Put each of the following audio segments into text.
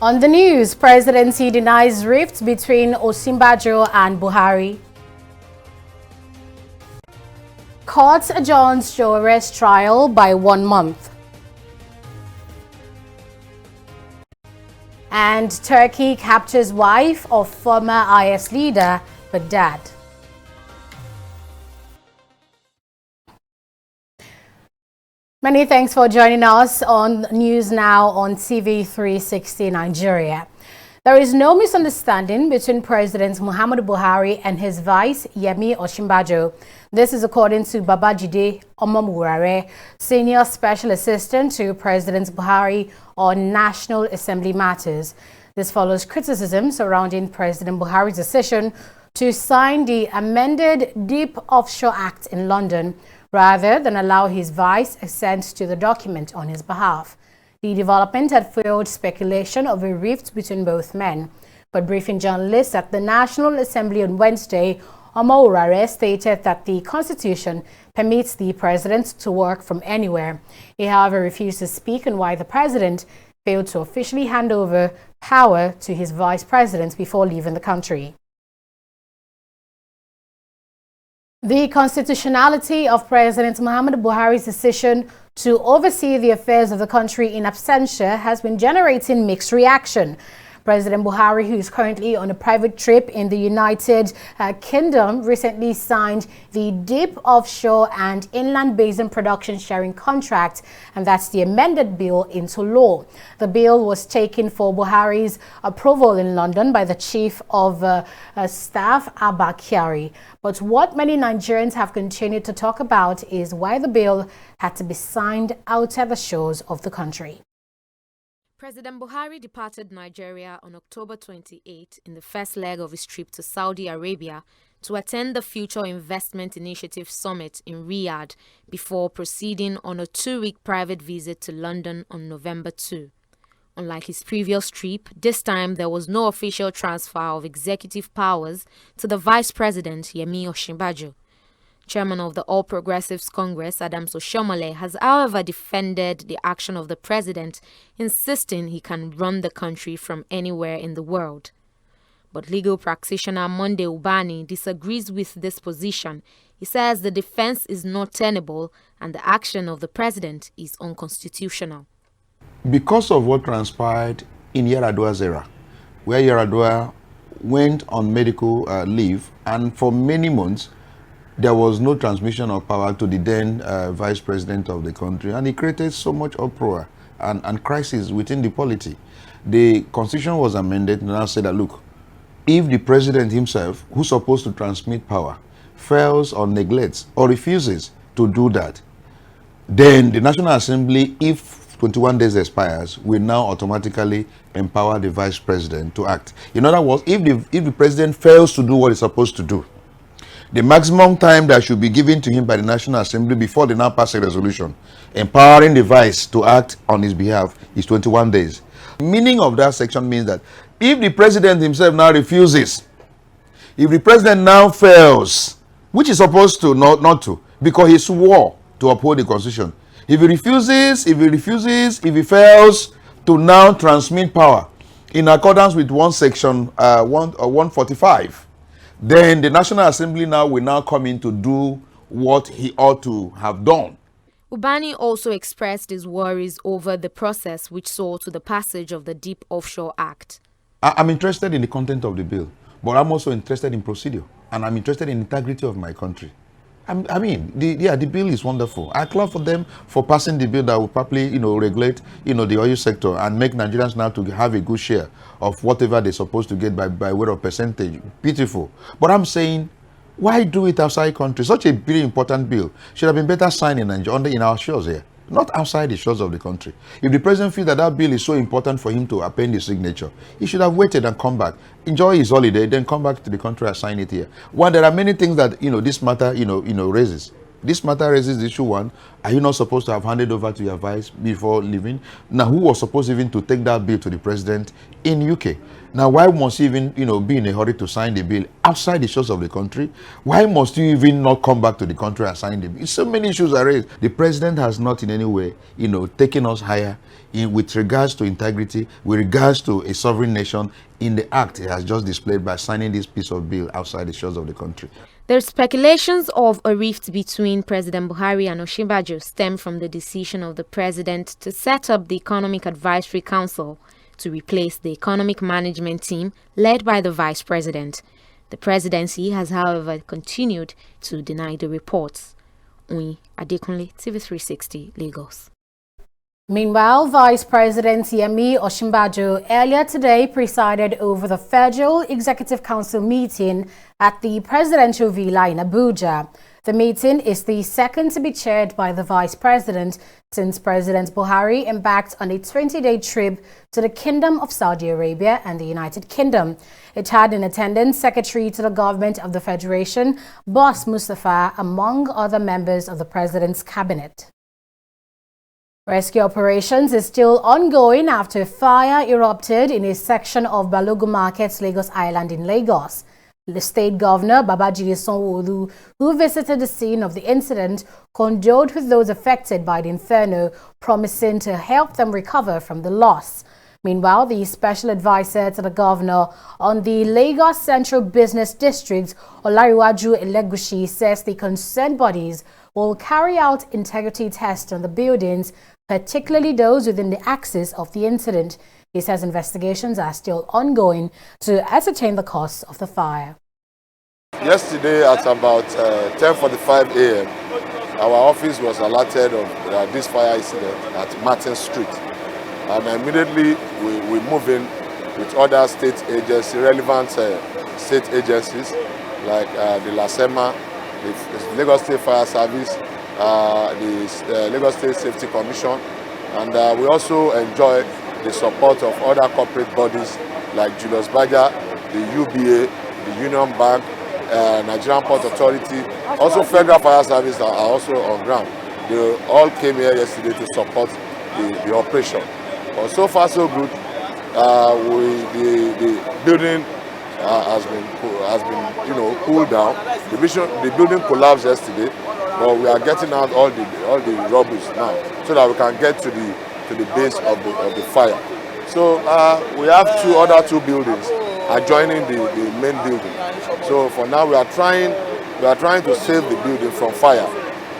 On the news, presidency denies rift between Osinbajo and Buhari. Court adjourns SOWORE'S trial by 1 month. And Turkey captures wife of former IS leader Baghdad. Many thanks for joining us on News Now on TV360 Nigeria. There is no misunderstanding between President Muhammadu Buhari and his vice, Yemi Osinbajo. This is according to Babajide Omomurare, Senior Special Assistant to President Buhari on National Assembly matters. This follows criticism surrounding President Buhari's decision to sign the amended Deep Offshore Act in London, rather than allow his vice assent to the document on his behalf. The development had fueled speculation of a rift between both men. But briefing journalists at the National Assembly on Wednesday, Omowurare stated that the Constitution permits the president to work from anywhere. He, however, refused to speak on why the president failed to officially hand over power to his vice president before leaving the country. The constitutionality of President Muhammadu Buhari's decision to oversee the affairs of the country in absentia has been generating mixed reaction. President Buhari, who is currently on a private trip in the United Kingdom, recently signed the Deep Offshore and Inland Basin Production Sharing Contract, and that's the amended bill, into law. The bill was taken for Buhari's approval in London by the Chief of Staff, Abba Kyari. But what many Nigerians have continued to talk about is why the bill had to be signed outside the shores of the country. President Buhari departed Nigeria on October 28 in the first leg of his trip to Saudi Arabia to attend the Future Investment Initiative Summit in Riyadh before proceeding on a 2-week private visit to London on November 2. Unlike his previous trip, this time there was no official transfer of executive powers to the Vice President Yemi Osinbajo. Chairman of the All Progressives Congress, Adams Oshiomhole, has however defended the action of the president, insisting he can run the country from anywhere in the world. But legal practitioner Monday Ubani disagrees with this position. He says the defense is not tenable and the action of the president is unconstitutional. Because of what transpired in Yar'Adua's era, where Yar'Adua went on medical leave, and for many months there was no transmission of power to the then vice president of the country, and it created so much uproar and crisis within the polity. The constitution was amended and now said that, look, if the president himself, who's supposed to transmit power, fails or neglects or refuses to do that, then the National Assembly, if 21 days expires, will now automatically empower the vice president to act. In other words, if the president fails to do what he's supposed to do, the maximum time that should be given to him by the National Assembly before they now pass a resolution empowering the vice to act on his behalf is 21 days. The meaning of that section means that if the president himself now refuses, if the president now fails, which he's supposed to not to, because he swore to uphold the Constitution, if he fails to now transmit power in accordance with section 145, then the National Assembly now will come in to do what he ought to have done. Ubani also expressed his worries over the process which saw to the passage of the Deep Offshore Act. I'm interested in the content of the bill, but I'm also interested in procedure, and I'm interested in integrity of my country. The bill is wonderful. I clap for them for passing the bill that will properly, regulate, the oil sector and make Nigerians now to have a good share of whatever they're supposed to get by way of percentage. Beautiful. But I'm saying, why do it outside country? Such a very important bill should have been better signed in Nigeria, in our shores here, not outside the shores of the country. If the president feels that bill is so important for him to append his signature, he should have waited and come back, enjoy his holiday, then come back to the country and sign it here. Well, there are many things that this matter raises. This matter raises the issue one. Are you not supposed to have handed over to your vice before leaving? Now, who was supposed even to take that bill to the president in UK? Now, why must you even, be in a hurry to sign the bill outside the shores of the country? Why must you even not come back to the country and sign the bill? So many issues are raised. The president has not in any way, taken us higher with regards to integrity, with regards to a sovereign nation in the act he has just displayed by signing this piece of bill outside the shores of the country. There's speculations of a rift between President Buhari and Osinbajo stem from the decision of the president to set up the Economic Advisory Council to replace the economic management team led by the vice president. The presidency has, however, continued to deny the reports. Uyi Adekunle, TV360, Lagos. Meanwhile, Vice President Yemi Osinbajo earlier today presided over the Federal Executive Council meeting at the Presidential Villa in Abuja. The meeting is the second to be chaired by the Vice President since President Buhari embarked on a 20-day trip to the Kingdom of Saudi Arabia and the United Kingdom. It had in attendance Secretary to the Government of the Federation, Boss Mustafa, among other members of the President's cabinet. Rescue operations is still ongoing after a fire erupted in a section of BALOGUN Market's Lagos Island in Lagos. The state governor, Babajide Sanwo-Olu, who visited the scene of the incident, condoled with those affected by the inferno, promising to help them recover from the loss. Meanwhile, the special advisor to the governor on the Lagos Central Business District, Olariwaju Elegushi, says the concerned bodies will carry out integrity tests on the buildings, particularly those within the axis of the incident. He says investigations are still ongoing to ascertain the cause of the fire. Yesterday at about 10:45 a.m., our office was alerted of this fire incident at Martin Street. And immediately we move in with other state agencies, relevant state agencies like the LASEMA, the Lagos State Fire Service, the Lagos State Safety Commission, and we also enjoy the support of other corporate bodies like Julius Baja, the UBA, the Union Bank, Nigerian Port Authority, also Federal Fire Service are also on ground. They all came here yesterday to support the operation. But so far so good. The building has been cooled down. The building collapsed yesterday, but we are getting out all the rubbish now so that we can get to the base of the fire. So we have two buildings adjoining the main building. So for now we are trying to save the building from fire.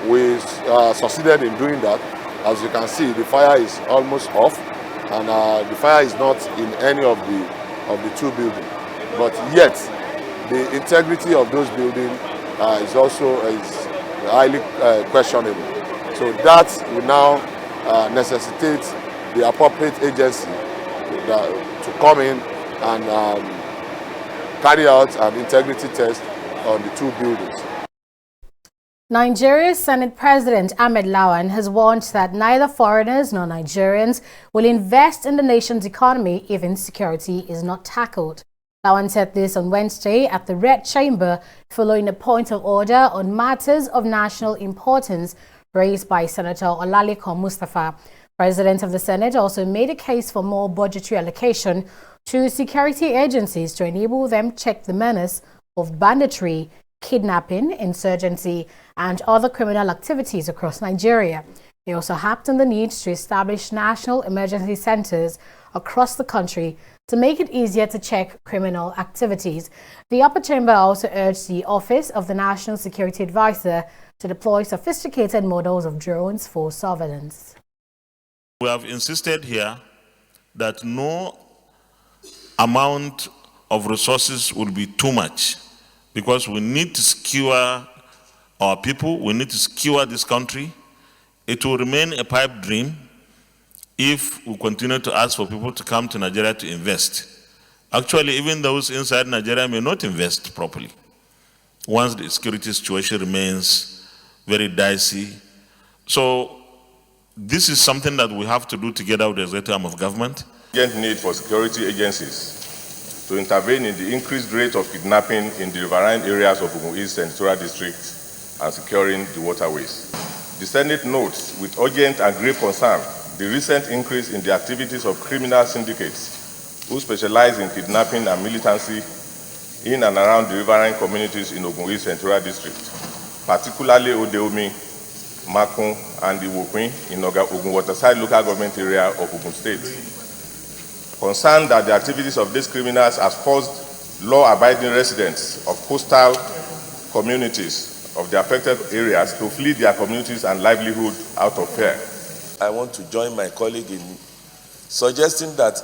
We succeeded in doing that. As you can see, the fire is almost off, and the fire is not in any of the two buildings. But yet, the integrity of those buildings is also highly questionable. So that will now necessitate the appropriate agency to come in and carry out an integrity test on the two buildings. Nigeria's Senate President Ahmed Lawan has warned that neither foreigners nor Nigerians will invest in the nation's economy if insecurity is not tackled. Lawan said this on Wednesday at the Red Chamber following a point of order on matters of national importance raised by Senator Olalekan Mustafa. President of the Senate also made a case for more budgetary allocation to security agencies to enable them check the menace of banditry, kidnapping, insurgency, and other criminal activities across Nigeria. He also harped on the need to establish national emergency centers across the country to make it easier to check criminal activities. The upper chamber also urged the Office of the National Security Advisor to deploy sophisticated models of drones for surveillance. We have insisted here that no amount of resources will be too much, because we need to secure our people, we need to secure this country. It will remain a pipe dream if we continue to ask for people to come to Nigeria to invest. Actually, even those inside Nigeria may not invest properly once the security situation remains very dicey. So this is something that we have to do together with the executive arm of government. Urgent need for security agencies to intervene in the increased rate of kidnapping in the riverine areas of Ogun East Senatorial District and securing the waterways. The Senate notes with urgent and grave concern the recent increase in the activities of criminal syndicates who specialize in kidnapping and militancy in and around the riverine communities in Ogun East Senatorial District, particularly Odeomi, Makun, and Iwopin in Ogun Waterside local government area of Ogun State. Concerned that the activities of these criminals has forced law-abiding residents of coastal communities of the affected areas to flee their communities and livelihood out of fear. I want to join my colleague in suggesting that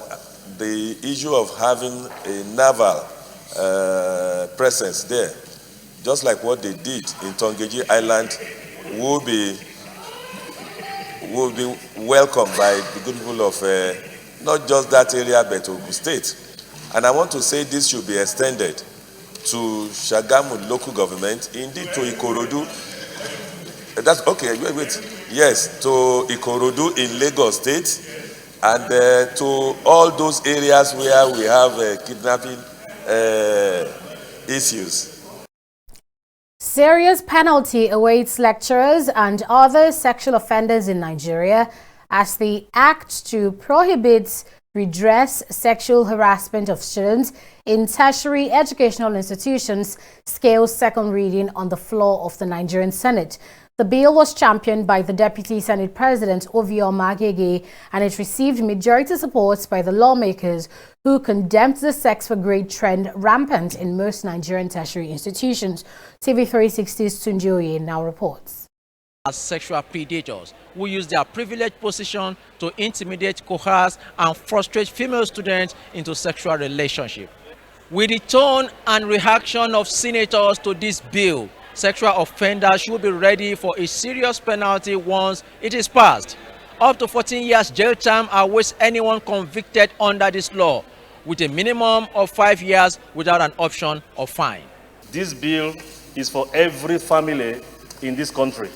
the issue of having a naval presence there, just like what they did in Tongeji Island, will be welcomed by the good people of not just that area but Ogun State. And I want to say this should be extended to Shagamu local government, indeed to Ikorodu. That's okay, wait. Yes, to Ikorodu in Lagos State, and to all those areas where we have kidnapping issues. Serious penalty awaits lecturers and other sexual offenders in Nigeria as the Act to Prohibit Redress Sexual Harassment of Students in Tertiary Educational Institutions scales second reading on the floor of the Nigerian Senate. The bill was championed by the Deputy Senate President Ovioma Agege, and it received majority support by the lawmakers who condemned the sex for grade trend rampant in most Nigerian tertiary institutions. TV360's Tunji Oye now reports. As sexual predators who use their privileged position to intimidate, coerce, and frustrate female students into sexual relationships. With the tone and reaction of senators to this bill, sexual offenders should be ready for a serious penalty once it is passed. Up to 14 years jail term awaits anyone convicted under this law, with a minimum of 5 years without an option of fine. This bill is for every family in this country.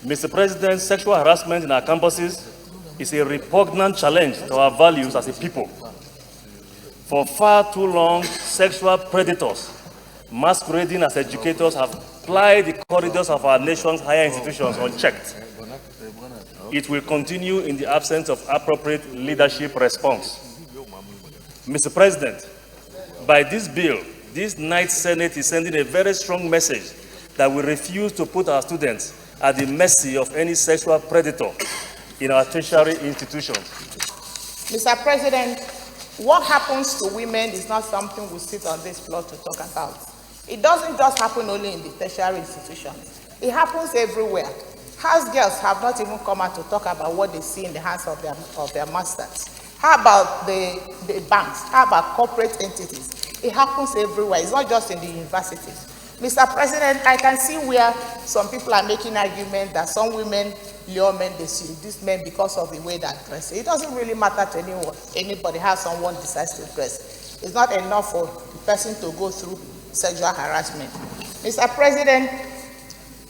Mr. President, sexual harassment in our campuses is a repugnant challenge to our values as a people. For far too long, sexual predators masquerading as educators have plied the corridors of our nation's higher institutions unchecked. It will continue in the absence of appropriate leadership response. Mr. President, by this bill, this night's Senate is sending a very strong message that we refuse to put our students at the mercy of any sexual predator in our tertiary institutions. Mr. President, what happens to women is not something we sit on this floor to talk about. It doesn't just happen only in the tertiary institutions. It happens everywhere. House girls have not even come out to talk about what they see in the hands of their masters. How about the banks? How about corporate entities? It happens everywhere. It's not just in the universities. Mr. President, I can see where some people are making argument that some women lure men, they seduce men because of the way they dress. It doesn't really matter to anybody how someone decides to dress. It's not enough for the person to go through sexual harassment. Mr. President,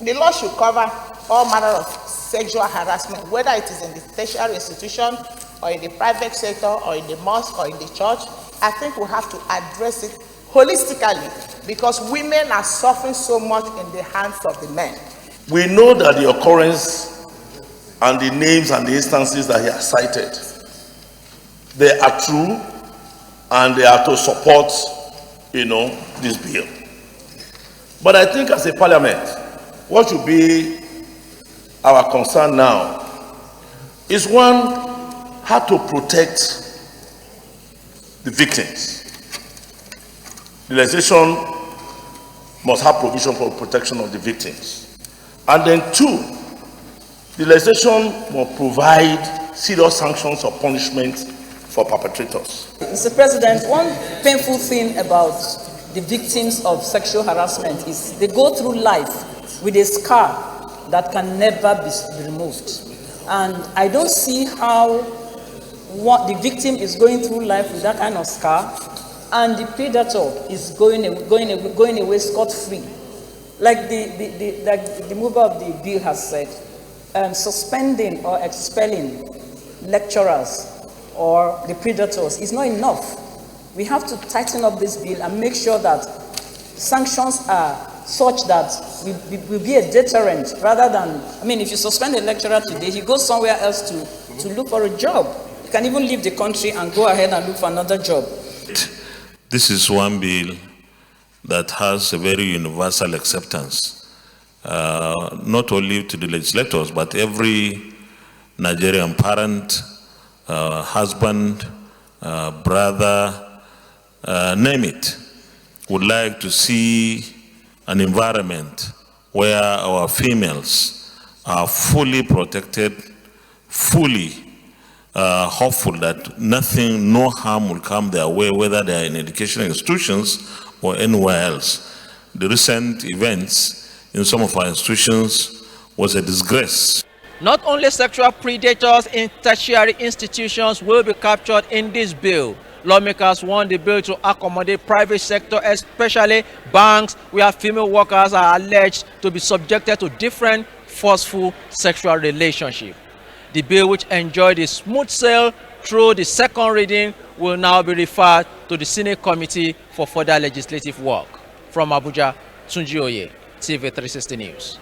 the law should cover all manner of sexual harassment, whether it is in the tertiary institution or in the private sector or in the mosque or in the church. I think we have to address it holistically because women are suffering so much in the hands of the men. We know that the occurrence and the names and the instances that he has cited, they are true and they are to support, this bill. But I think as a parliament, what should be our concern now is one, how to protect the victims. The legislation must have provision for protection of the victims. And then two, the legislation must provide serious sanctions or punishment for perpetrators. Mr. President, one painful thing about the victims of sexual harassment is they go through life with a scar that can never be removed. And I don't see how the victim is going through life with that kind of scar and the predator is going away scot-free. Like the mover of the bill has said, suspending or expelling lecturers or the predators is not enough. We have to tighten up this bill and make sure that sanctions are such that we will be a deterrent rather than, I mean, if you suspend a lecturer today, he goes somewhere else to look for a job. He can even leave the country and go ahead and look for another job. This is one bill that has a very universal acceptance, not only to the legislators, but every Nigerian parent, husband, brother, name it, would like to see an environment where our females are fully protected, fully hopeful that nothing, no harm will come their way, whether they are in educational institutions or anywhere else. The recent events in some of our institutions was a disgrace. Not only sexual predators in tertiary institutions will be captured in this bill. Lawmakers want the bill to accommodate private sector, especially banks, where female workers are alleged to be subjected to different forceful sexual relationships. The bill, which enjoyed a smooth sail through the second reading, will now be referred to the Senate Committee for further legislative work. From Abuja, Tunji Oye, TV360 News.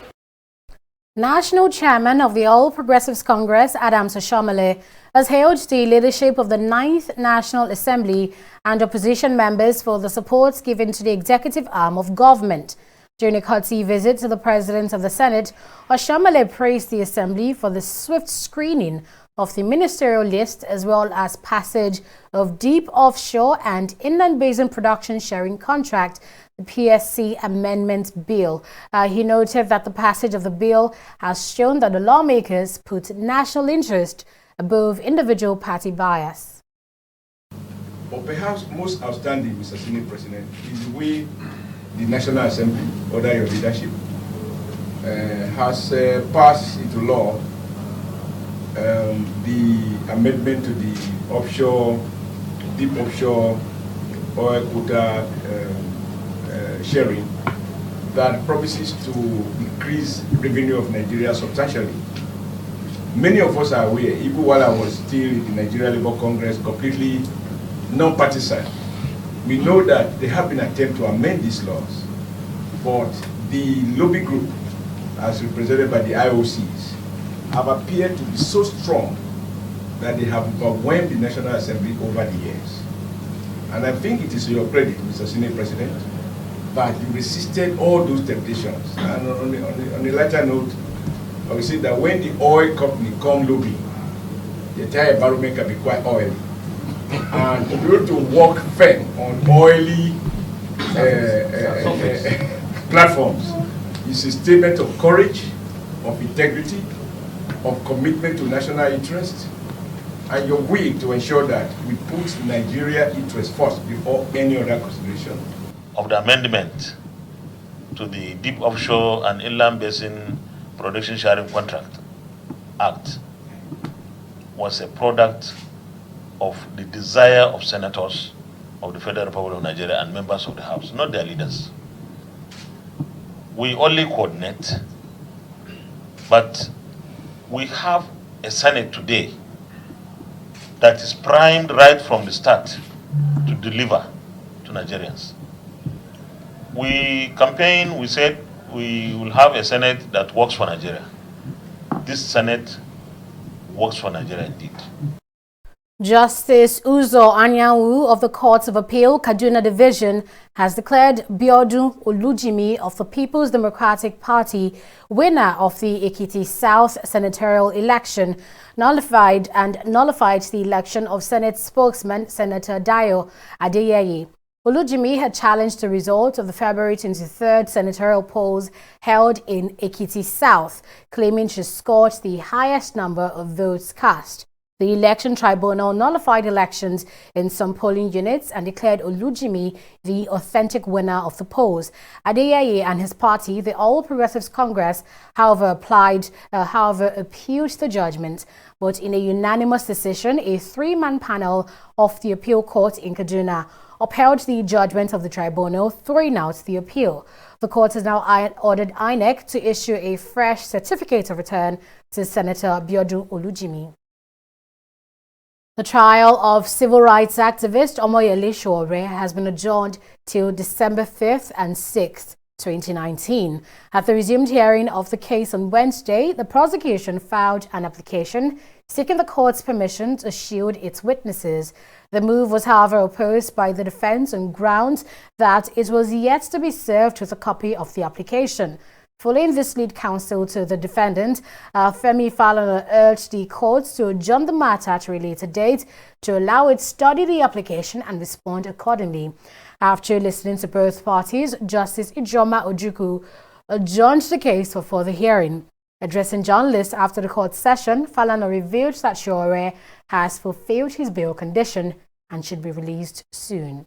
National Chairman of the All Progressives Congress, Adams Oshiomhole, has hailed the leadership of the 9th National Assembly and opposition members for the support given to the executive arm of government. During a courtesy visit to the President of the Senate, Oshiomhole praised the Assembly for the swift screening of the ministerial list as well as passage of deep offshore and inland basin production sharing contract, the PSC Amendment Bill. He noted that the passage of the bill has shown that the lawmakers put national interest above individual party bias. But perhaps most outstanding, Mr. Senate President, is the way the National Assembly, under your leadership, has passed into law the amendment to the offshore, deep offshore oil quota sharing that promises to increase revenue of Nigeria substantially. Many of us are aware, even while I was still in the Nigeria Labour Congress, completely non-partisan, we know that there have been attempts to amend these laws, but the lobby group, as represented by the IOCs, have appeared to be so strong that they have overwhelmed the National Assembly over the years. And I think it is to your credit, Mr. Senate President, that you resisted all those temptations. And on a lighter note, I will say that when the oil company come lobbying, the entire environment can be quite oily. And to be able to walk firm on oily platforms is a statement of courage, of integrity, of commitment to national interest, and your will to ensure that we put Nigeria interest first before any other consideration. Of the amendment to the Deep Offshore and Inland Basin Production Sharing Contract Act was a product of the desire of senators of the Federal Republic of Nigeria and members of the House, not their leaders. We only coordinate, but we have a Senate today that is primed right from the start to deliver to Nigerians. We campaigned, we said we will have a Senate that works for Nigeria. This Senate works for Nigeria indeed. Justice Uzo Anyanwu of the Court of Appeal, Kaduna Division, has declared Biodun Olujimi of the People's Democratic Party winner of the EKITI South senatorial election, nullified the election of Senate spokesman Senator Dayo Adeyeye. Olujimi had challenged the result of the February 23rd senatorial polls held in EKITI South, claiming she scored the highest number of votes cast. The election tribunal nullified elections in some polling units and declared Olujimi the authentic winner of the polls. Adeyeye and his party, the All Progressives Congress, however, appealed the judgment. But in a unanimous decision, a three-man panel of the appeal court in Kaduna upheld the judgment of the tribunal, throwing out the appeal. The court has now ordered INEC to issue a fresh certificate of return to Senator Biodun Olujimi. The trial of civil rights activist Omoyele Sowore has been adjourned till December 5th and 6th. 2019. At the resumed hearing of the case on Wednesday, the prosecution filed an application seeking the court's permission to shield its witnesses. The move was, however, opposed by the defense on grounds that it was yet to be served with a copy of the application. Following this, lead counsel to the defendant, Femi Falana, urged the courts to adjourn the matter at a later date to allow it to study the application and respond accordingly. After listening to both parties, Justice Ijoma Ojukwu adjourned the case for further hearing. Addressing journalists after the court session, Falana revealed that Sowore has fulfilled his bail condition and should be released soon.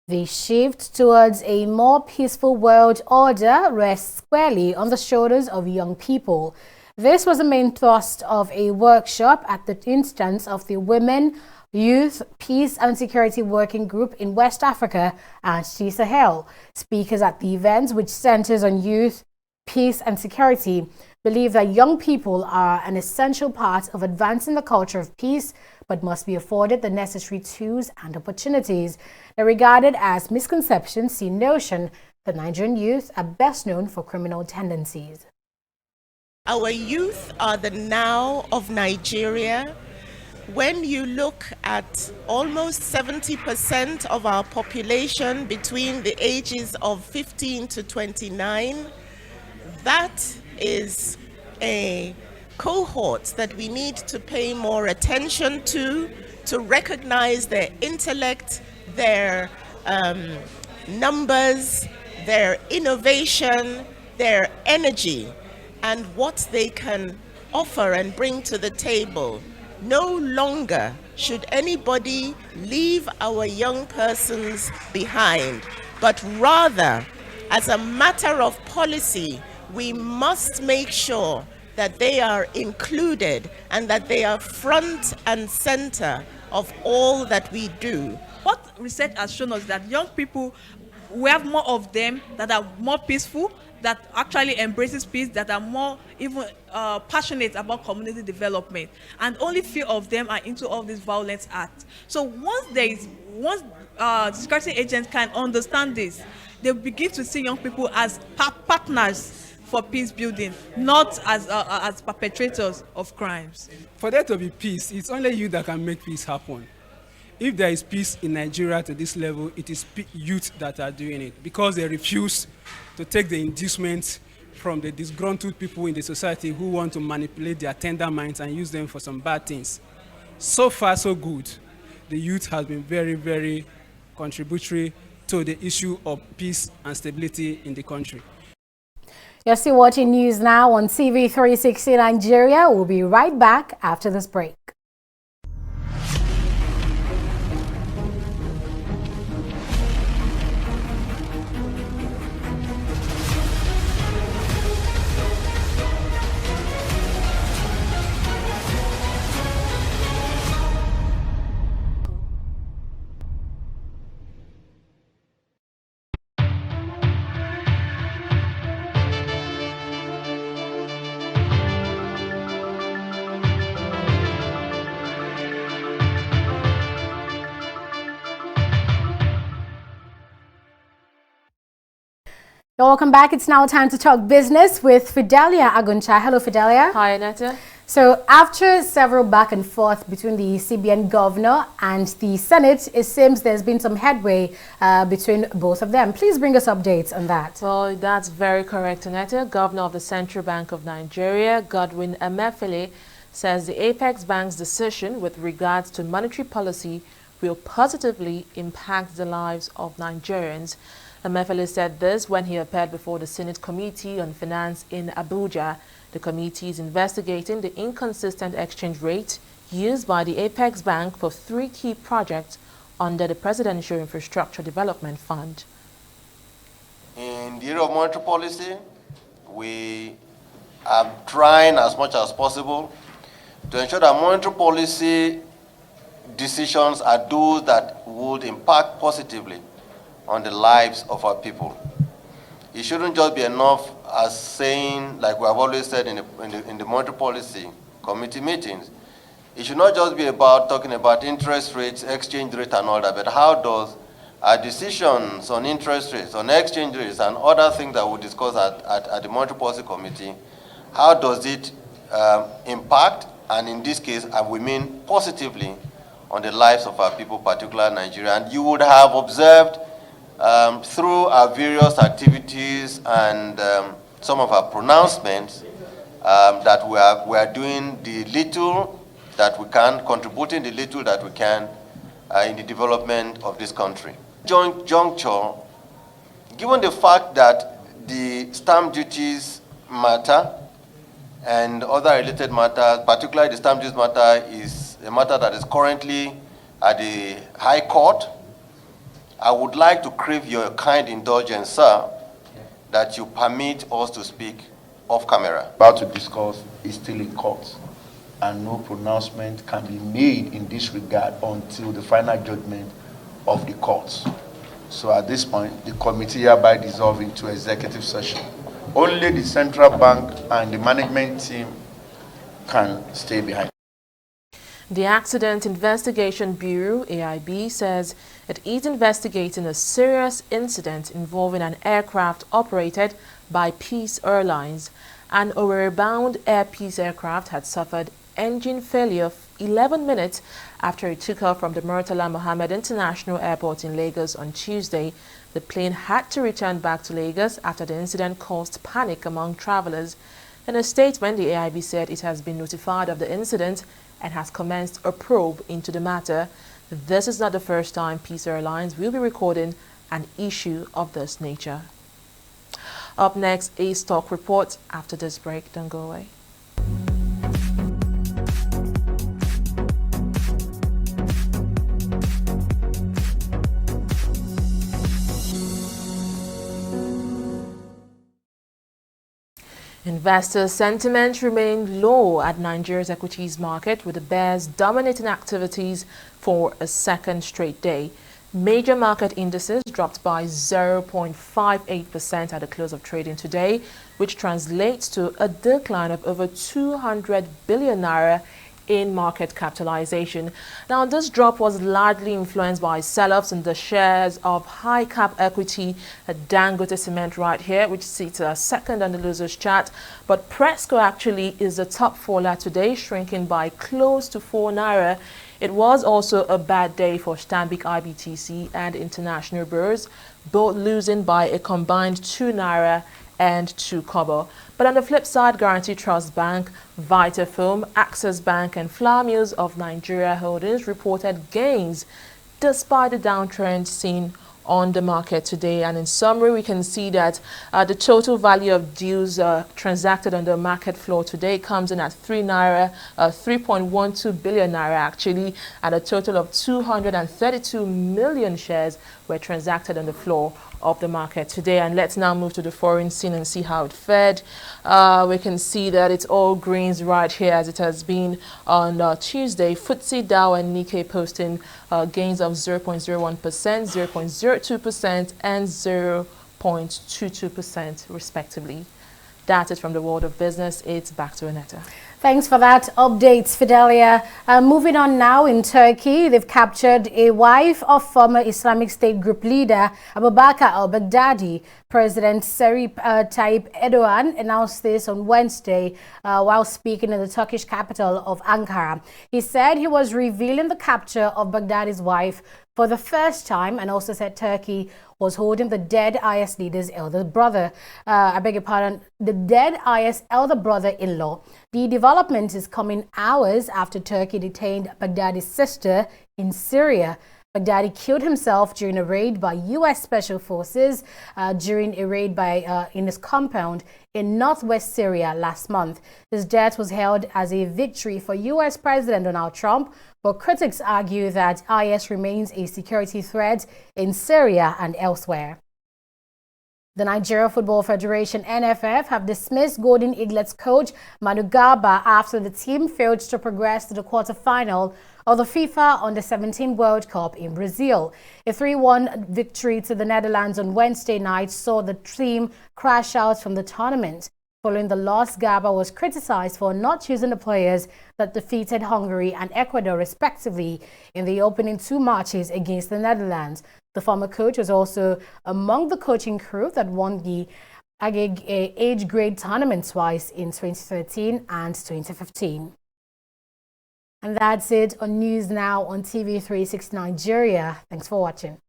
The shift towards a more peaceful world order rests squarely on the shoulders of young people. This was the main thrust of a workshop at the instance of the Women, Youth, Peace and Security Working Group in West Africa and the Sahel. Speakers at the event, which centers on youth, peace and security, believe that young people are an essential part of advancing the culture of peace, but must be afforded the necessary tools and opportunities. They're regarded as misconceptions the notion that Nigerian youth are best known for criminal tendencies. Our youth are the now of Nigeria. When you look at almost 70% of our population between the ages of 15 to 29, that is a cohort that we need to pay more attention to recognize their intellect, their numbers, their innovation, their energy, and what they can offer and bring to the table. No longer should anybody leave our young persons behind, but rather, as a matter of policy, we must make sure that they are included and that they are front and center of all that we do. What research has shown us that young people, we have more of them that are more peaceful, that actually embraces peace, that are more even passionate about community development, and only few of them are into all these violence acts. So once security agents can understand this, they begin to see young people as partners for peace building, not as perpetrators of crimes. For there to be peace, it's only you that can make peace happen. If there is peace in Nigeria to this level, it is youth that are doing it because they refuse to take the inducements from the disgruntled people in the society who want to manipulate their tender minds and use them for some bad things. So far, so good. The youth has been very, very contributory to the issue of peace and stability in the country. You're still watching News Now on TV360 Nigeria. We'll be right back after this break. Welcome back. It's now time to talk business with Fidelia Aguncha. Hello, Fidelia. Hi, Aneta. So after several back and forth between the CBN governor and the Senate, it seems there's been some headway between both of them. Please bring us updates on that. Well, that's very correct, Aneta. Governor of the Central Bank of Nigeria, Godwin Emefiele, says the Apex Bank's decision with regards to monetary policy will positively impact the lives of Nigerians. Emefiele said this when he appeared before the Senate Committee on Finance in Abuja. The committee is investigating the inconsistent exchange rate used by the Apex Bank for 3 key projects under the Presidential Infrastructure Development Fund. In the area of monetary policy, we are trying as much as possible to ensure that monetary policy decisions are those that would impact positively on the lives of our people. It shouldn't just be enough as saying, like we have always said in the monetary policy committee meetings, it should not just be about talking about interest rates, exchange rate and all that, but how does decisions on interest rates, on exchange rates, and other things that we'll discuss at the Monetary Policy Committee, how does it impact, and in this case, we mean positively, on the lives of our people, particularly Nigeria? And you would have observed through our various activities and some of our pronouncements that we are doing the little that we can, contributing the little that we can in the development of this country. Juncture, given the fact that the stamp duties matter and other related matters, particularly the stamp duties matter is a matter that is currently at the High Court, I would like to crave your kind indulgence, sir, that you permit us to speak off camera. About to discuss is still in court, and no pronouncement can be made in this regard until the final judgment of the courts. So at this point, the committee hereby dissolved into executive session. Only the central bank and the management team can stay behind. The Accident Investigation Bureau, AIB, says it is investigating a serious incident involving an aircraft operated by Peace Airlines. An Owerri-bound Air Peace aircraft had suffered engine failure 11 minutes after it took off from the Murtala Mohammed International Airport in Lagos on Tuesday. The plane had to return back to Lagos after the incident caused panic among travelers. In a statement, the AIB said it has been notified of the incident and has commenced a probe into the matter. This is not the first time Peace Airlines will be recording an issue of this nature. Up next, a stock report after this break. Don't go away. Investor sentiment remained low at Nigeria's equities market, with the bears dominating activities for a second straight day. Major market indices dropped by 0.58% at the close of trading today, which translates to a decline of over 200 billion naira in market capitalization. Now, this drop was largely influenced by sell-offs in the shares of high-cap equity Dangote Cement right here, which sits second on the losers chart. But Presco actually is the top faller today, shrinking by close to 4 naira. It was also a bad day for Stanbic IBTC and International Bourse, both losing by a combined 2 naira and 2 kobo. But on the flip side, Guarantee Trust Bank, Vitafoam, Access Bank and Flour Mills of Nigeria Holdings reported gains despite the downtrend seen on the market today. And in summary, we can see that the total value of deals transacted on the market floor today comes in at 3.12 billion naira actually, and a total of 232 million shares were transacted on the floor of the market today. And let's now move to the foreign scene and see how it fared. We can see that it's all greens right here, as it has been on Tuesday. FTSE, Dow and Nikkei posting gains of 0.01%, 0.02% and 0.22% respectively. That is from the world of business. It's back to Aneta. Thanks for that updates, Fidelia. Moving on now, in Turkey, they've captured a wife of former Islamic State group leader Abubakar al-Baghdadi. President Recep Tayyip Erdogan announced this on Wednesday while speaking in the Turkish capital of Ankara. He said he was revealing the capture of Baghdadi's wife for the first time, and also said Turkey was holding the dead IS leader's elder brother, the dead IS elder brother-in-law. The development is coming hours after Turkey detained Baghdadi's sister in Syria. Baghdadi killed himself during a raid by U.S. Special Forces in his compound in northwest Syria last month. His death was hailed as a victory for U.S. President Donald Trump, but critics argue that IS remains a security threat in Syria and elsewhere. The Nigeria Football Federation, NFF, have dismissed Golden Eaglets coach Manu Garba after the team failed to progress to the quarterfinal of the FIFA Under-17 World Cup in Brazil. A 3-1 victory to the Netherlands on Wednesday night saw the team crash out from the tournament. Following the loss, Garba was criticized for not choosing the players that defeated Hungary and Ecuador respectively in the opening 2 matches against the Netherlands. The former coach was also among the coaching crew that won the age grade tournament twice in 2013 and 2015. And that's it on News Now on TV360 Nigeria. Thanks for watching.